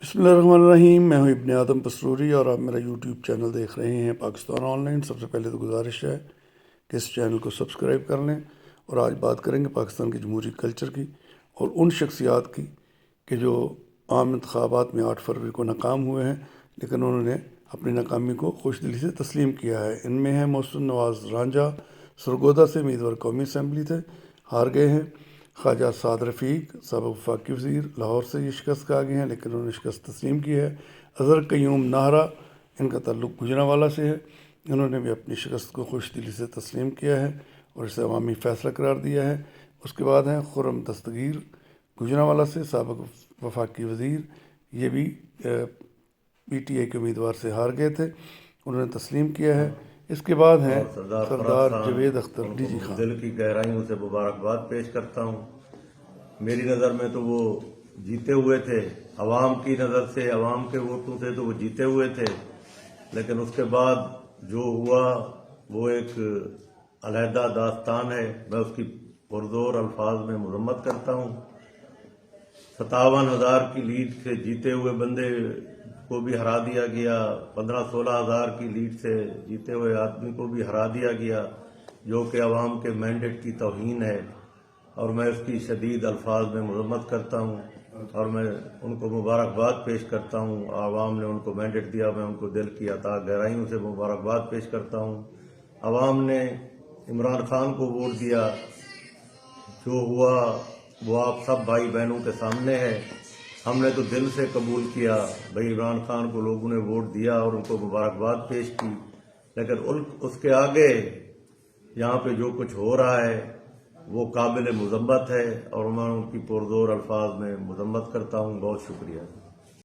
بسم اللہ الرحمن الرحیم۔ میں ہوں ابن آدم پسروری اور آپ میرا یوٹیوب چینل دیکھ رہے ہیں پاکستان آن لائن۔ سب سے پہلے تو گزارش ہے کہ اس چینل کو سبسکرائب کر لیں، اور آج بات کریں گے پاکستان کے جمہوری کلچر کی اور ان شخصیات کی کہ جو عام انتخابات میں 8 فروری کو ناکام ہوئے ہیں، لیکن انہوں نے اپنی ناکامی کو خوش دلی سے تسلیم کیا ہے۔ ان میں ہے محسن نواز رانجھا، سرگودا سے امیدوار قومی اسمبلی تھے، ہار گئے ہیں۔ خواجہ سعد رفیق، سابق وفاقی وزیر، لاہور سے یہ شکست کھا گئے ہیں لیکن انہوں نے شکست تسلیم کی ہے۔ اظہر قیوم ناہرا، ان کا تعلق گوجرانوالہ سے ہے، انہوں نے بھی اپنی شکست کو خوش دلی سے تسلیم کیا ہے اور اسے عوامی فیصلہ قرار دیا ہے۔ اس کے بعد ہیں خرم دستگیر، گوجرانوالہ سے سابق وفاقی وزیر، یہ بھی پی ٹی آئی کے امیدوار سے ہار گئے تھے، انہوں نے تسلیم کیا ہے۔ اس کے بعد ہیں سردار جاوید اختر۔ جی خان، دل کی گہرائیوں سے مبارکباد پیش کرتا ہوں۔ میری نظر میں تو وہ جیتے ہوئے تھے، عوام کی نظر سے، عوام کے ووٹوں سے تو وہ جیتے ہوئے تھے، لیکن اس کے بعد جو ہوا وہ ایک علیحدہ داستان ہے۔ میں اس کی پرزور الفاظ میں مذمت کرتا ہوں۔ 57,000 کی لیڈ سے جیتے ہوئے بندے کو بھی ہرا دیا گیا، 15-16 ہزار کی لیڈ سے جیتے ہوئے آدمی کو بھی ہرا دیا گیا، جو کہ عوام کے مینڈیٹ کی توہین ہے، اور میں اس کی شدید الفاظ میں مذمت کرتا ہوں اور میں ان کو مبارکباد پیش کرتا ہوں۔ عوام نے ان کو مینڈیٹ دیا، میں ان کو دل کی عطا گہرائیوں سے مبارکباد پیش کرتا ہوں۔ عوام نے عمران خان کو ووٹ دیا، جو ہوا وہ آپ سب بھائی بہنوں کے سامنے ہے۔ ہم نے تو دل سے قبول کیا، بھائی عمران خان کو لوگوں نے ووٹ دیا اور ان کو مبارکباد پیش کی، لیکن اس کے آگے یہاں پہ جو کچھ ہو رہا ہے وہ قابل مذمت ہے، اور میں ان کی پرزور الفاظ میں مذمت کرتا ہوں۔ بہت شکریہ۔